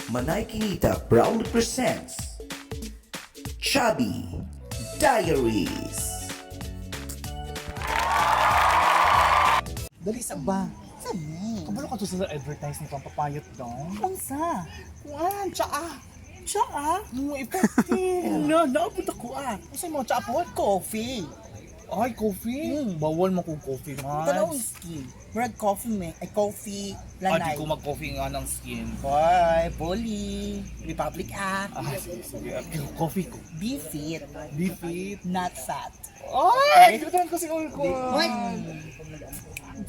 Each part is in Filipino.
Manay Kinita proudly presents Chubby Diaries. Dali sa ba? Saan? Kabalo ka to sa advertise ni Pampapayot daw. Unsa? Kuan, tsaa. Tsaa? Mo effective. No, naabot ako Kasi mo tsaa po? Coffee. Ay, coffee. Bawal mo kong coffee, man. Ito na skin. Murag coffee me. Ay, coffee. Di Lanay. ko mag-coffee nga ng skin. Boy, Bully. Republic Act. Ah, sige. Coffee ko. Be fit. Be fit. Not fat. Ay! Kinutan ko si Ulko. Wait.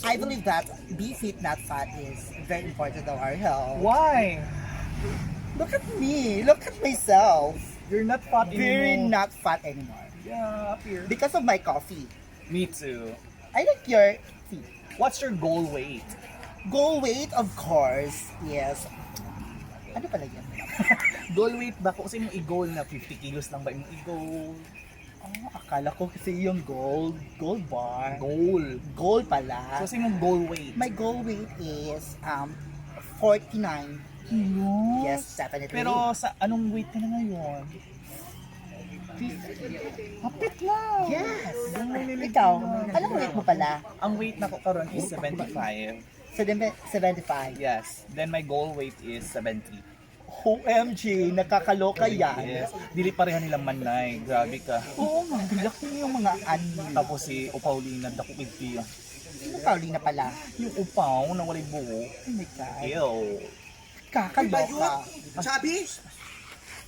I believe that be fit, not fat is very important to our health. Why? Look at me. Look at myself. You're not fat Very anymore. not fat anymore. Yeah, up here. Because of my coffee. Me too. I like your feet. What's your goal weight? Goal weight, of course, yes. Ano pala yan? Goal weight ba? Kung kasi mong i-goal na 50 kilos lang ba yung i-goal? Oh, akala ko kasi yung gold bar. Goal. Goal pala. So, kasi mong goal weight? My goal weight is 49. Kilos? Yes, definitely. Pero sa anong weight ka na ngayon? Hapit lang. Yes. Ganun, Ikaw, anong weight mo pala? Ang weight na ko karon is 75. 75. Yes. Then my goal weight is 70. OMG, nakakaloka yan. Yes. Dili pareha nilang manay. Grabe ka. Oo nga, laki yung mga ani. Tapos si Upaulina, dako kiti. Sino Paulina pala? Yung upaw na walay buhok. Oh my God. Ew. Kakaloka. Sabi?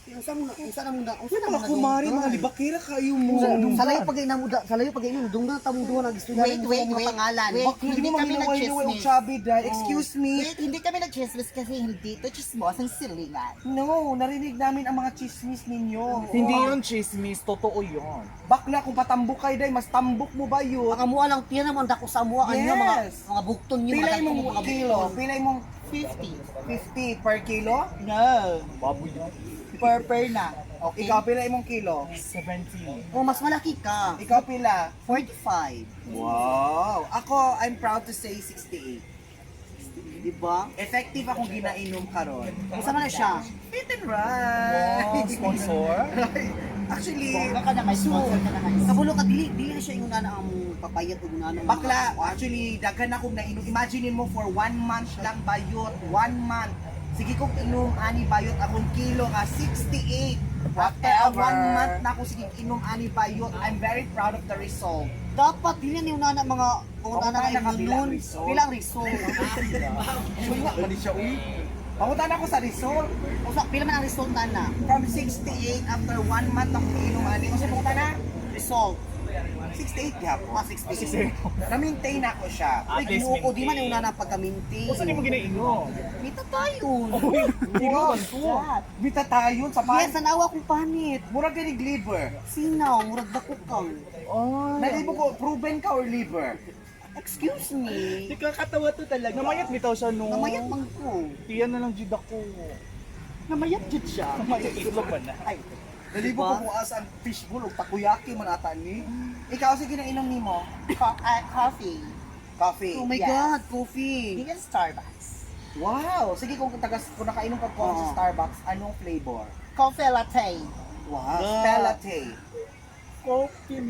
Usa mo na. mga kumari, mga libakira kayo mo. Sa layo pag inamuda, sa layo pag inamuda, dung na tamong duha nag-estudyante Wait. pangalan. Wait, hindi kami nag-chismis. Sabi dahil, excuse me. Wait, hindi kami nag-chismis kasi hindi ito chismos ang silingan. No, narinig namin ang mga chismis ninyo. Hindi yun chismis, totoo yun. Bakla kung patambok kayo dahil, mas tambok mo ba yun? Ang amuha lang tiyan naman dako sa amuha kanyo Yes. mga bukton niyo Pilay mga mong mga kilo, bukton. pilay mong 50. 50 per kilo. No. Baboy yun. Per na. Okay. Ikaw pilay mong kilo. 70. Oh, mas malaki ka. Ikaw pila. 45. Wow. Ako, I'm proud to say 68. Di ba? Effective akong ginainom karon. Isa man na siya. Fit and right. Oh, sponsor? Actually, Bongga ka na, may sponsor ka na guys. Kabulo ka dili na siya yung una ang papayat ug una ang bakla, actually, daghan akong nainom. Imagine mo for 1 month lang bayot. 1 month. Sige kong inom ani bayot akong kilo nga 68. After a 1 month na ako sige inom ani bayot. I'm very proud of the result. dapat dili ni una na mga una na Pangutana ka bilang immune. result. Bilang result. Wala ba ni siya uy? Pangutan ako sa result. Usa pila man ang result na? From 68 after 1 month ako inom ani. Kasi pangutan na Result. 68 gyapon. 68. Na-maintain ako siya. At least Ginuko di man maintain. yung una na pagkaminti. Kung saan mo ginainom? Mita tayo. Inuman ko. Bita tayo sa Yes, tanawa kong panit. Murag ganig liver. Sinaw, murag dako kang. Nalibo ko, proven ka or liver? Excuse me. Di ka katawa to talaga. Namayat bitaw siya no. Namayat man ko. Tiyan na lang jud ako. Namayat jud siya. Namayat ito ba na? Ay, Nalibo Diba? ko kung as ang fishbowl o takoyaki man ata ni. Ikaw sige na inom nimo. Coffee. Coffee. oh my Yes. God, coffee. Hindi ka Starbucks. Wow. Sige kung nakainom ka po sa Starbucks, anong flavor? Coffee latte. Wow. Ah. Stella latte. Coffee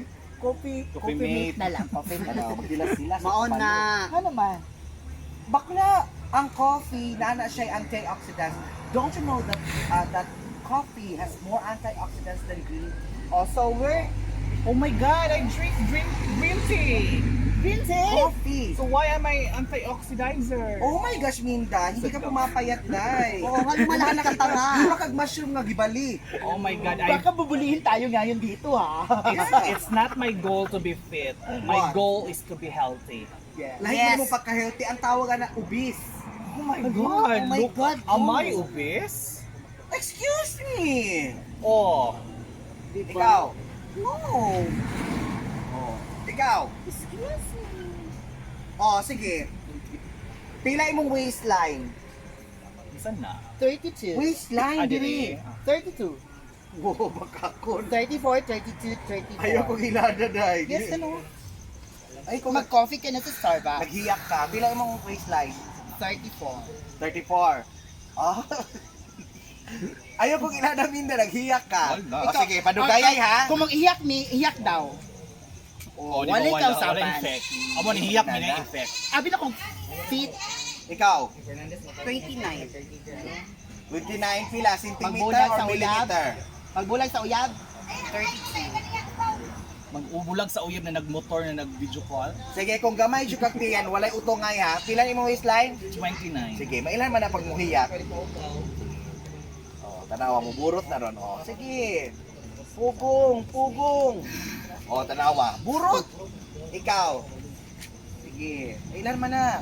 mate. Na lang, coffee na lang. Ano, magdilas sila sa Maon kapalo. na. Ano man? Bakla, ang coffee, nana siya antioxidants. Don't you know that that coffee has more antioxidants than green? Also, Oh my God, I drink green tea. Green tea? coffee. So why am I antioxidizer? Oh my gosh, Minda, hindi ka pumapayat, day. Oo, nga lumalaki ka pa nga. Mura kag mushroom nga gibali. Oh my God, Baka bubulihin tayo ngayon dito ha. it's not my goal to be fit. My What? goal is to be healthy. Lahi Yes. mo pagka-healthy, ang tawagan na obese. Oh my God, Oh my look, God, am oh. I obese? Excuse me. Oh, Ikaw. No. Oh. Ikaw. Excuse me. Oh, sige. Pilay mong waistline. saan na? 32. Waistline, diri. 32. Wow, baka ko. 34, 32, 34. Ayaw ko hilada, day. Yes, ano? Ay, kung Mag-coffee ka na sa Starbucks. naghiyak ka, pilay mong waistline. 34. 34. Ah, Ayaw kong iladamin na naghiyak ka. Wala. O sige, padugayay ha. Kung mag-iyak mi, iyak daw. Oh, wala ikaw saban. effect. Amo ni hiyak mi na effect. Abi na kung feet Ikaw, 29. 29 pila, centimeter Magbulag or sa uyab. millimeter? Pagbulag sa uyab, 32. Mag-ubulag sa uyab na nagmotor na nag-video call. Sige, kung gamay siya kagtiyan, walay utongay ha. Pila ni mo waistline? 29. Sige, mailan man na pag muhiyak. Tanawa mo, burot na ron. Sige. Pugong, pugong. Tanawa. Burot. Ikaw. Sige. Mailan man na.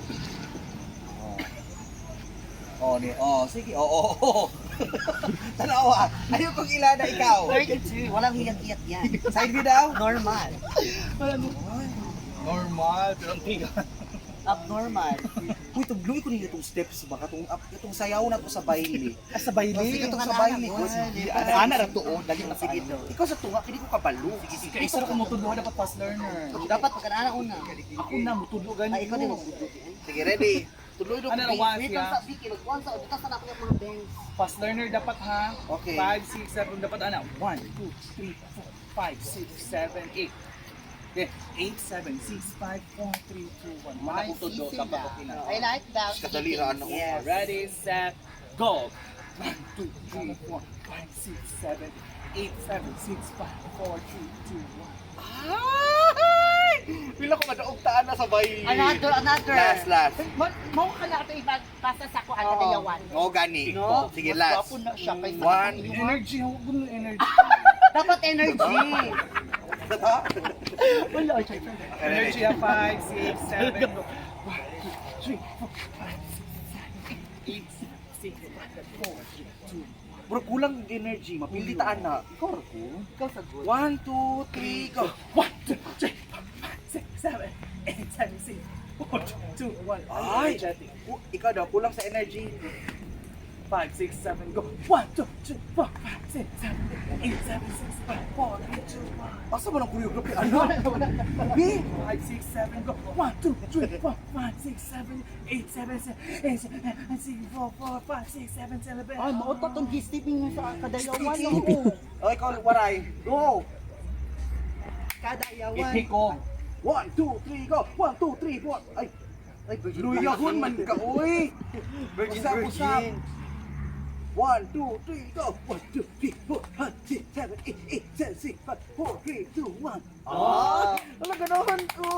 Sige. Tanawa. Ayaw kong ilada ikaw. 32. Walang hiyag-hiyag yan. Side view daw? Normal. Normal, pero ang tiga. Abnormal. Uy, tugluy ko ninyo itong steps ba? Itong sayaw na to sa baili. Sa Sige, baili. itong sa baili ko. Ana ra tuod, dali na Sige, ikaw sa tunga, pili ko kabalo. Kaya isa ko mutudlo dapat fast learner. Dapat pagkanaana una. Ako na mutudlo ganito. Ay, ikaw din magbubuti. Sige, ready? Tuloy doon. Ano na once Wait ya? lang sa Vicky, mag-once ako. Dito sa na ako yung mga bangs. Fast learner dapat ha. Okay. 5, 6, 7 dapat ana. 1, 2, 3, 4, 5, 6, 7, 8. Okay, 8, 7, 6, 5, 4, 3, 2, 1. Mana ko tudlo dapat okay na. I like that. Kadali ra ano. Yeah, ready, set, go. 1, 2, 3, 4, 5, 6, 7, 8, 7, 6, 5, 4, 3, 2, 1. Ay! Pila ko madaugtaan na sa baili. Another. Last. Mo ka na ito iba basta sa ko ang kadayawan. Oo, gani. No? Sige, last. Wapo na siya kay One. Energy, huwag mo ng energy. Dapat energy. Wala siya. Energy ha, 5, 6, 7, 1, 2, 3, 4, 5, 6, 7, 8, 6, 5, 4, 3, 2, 1. Bro, kulang energy. Mapilitaan na. Ikaw ko. Ikaw sa good. 1, 2, 3, go. 1, 2, 3, 4, 5, 6, 7, 8, 7, 6, 4, 2, 1. Ay! Ikaw daw, kulang sa energy. 5, 6, 7, go. 1, 2, 3, 4, 5, 6, 7, 8, 7, 6, 5, 4, 3, 2, 1. Asa mo ng choreography? Ano? 5, 6, 7, go. 1, 2, 3, 4, 5, 6, 7, 8, 7, 6, 4, 4, 5, 6, 7, 7, Ay, mautot ang gisipin mo sa kadayawan. O, ikaw, waray. Go! Kadayawan. Ipi ko. 1, 2, 3, go! 1, 2, 3, 4. Ay, luyahon man ka, uy! Usap. 1, 2, 3, go! 1, 2, 3, 4, 5, 6, 7, 8, 7, 6, 5, 4, 3, 2, 1. Wala ganoon ko!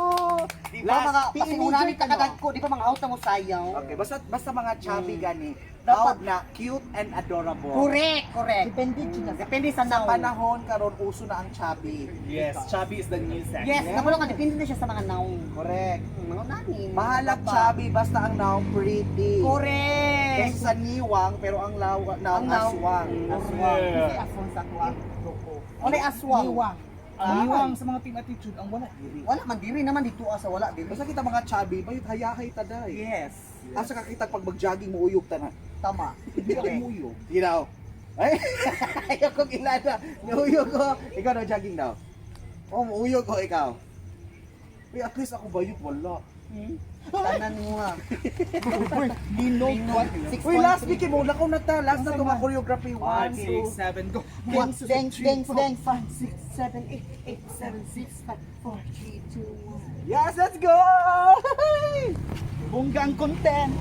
Di ba mga pasimunan ni kakadag ko, di ba mga auto mo sayaw? Okay, basta mga chubby gani. Dapat na cute and adorable. Correct. Depende sa Sa naon. panahon karon uso na ang chubby. Yes, chubby is the new sex. Yes, nakulo ka, depende na siya sa mga naon. Correct. Mga nanin. Bahalap chubby basta ang noun pretty. Correct. Kasi sa niwang pero ang noun Ang naon. aswang. Aswang. Yeah. Kasi aswang sa kuha. Ano yung aswang? Niwang sa mga team attitude ang wala diri. Wala man diri naman dito sa wala diri. Basta kita mga chubby, bayot hayahay taday. Yes. Asa ka kita pag mag-jogging mo uyog tanan. Tama. Hindi ka umuyog. You know. Ay, ayaw kong ilada. Nauyog ko. Ikaw na jogging daw. Oh, mauyog ko ikaw. Uy, at least ako bayot wala. Tanan mo nga. Linog. Uy, last week mo lakaw na ta. Last na to mga choreography. 5, 1, 6, 7, go. Dance, 5, 6, 7, 8, 7, 6, 5, 4, 3, 2, 1. Yes, let's go! Bonggang content.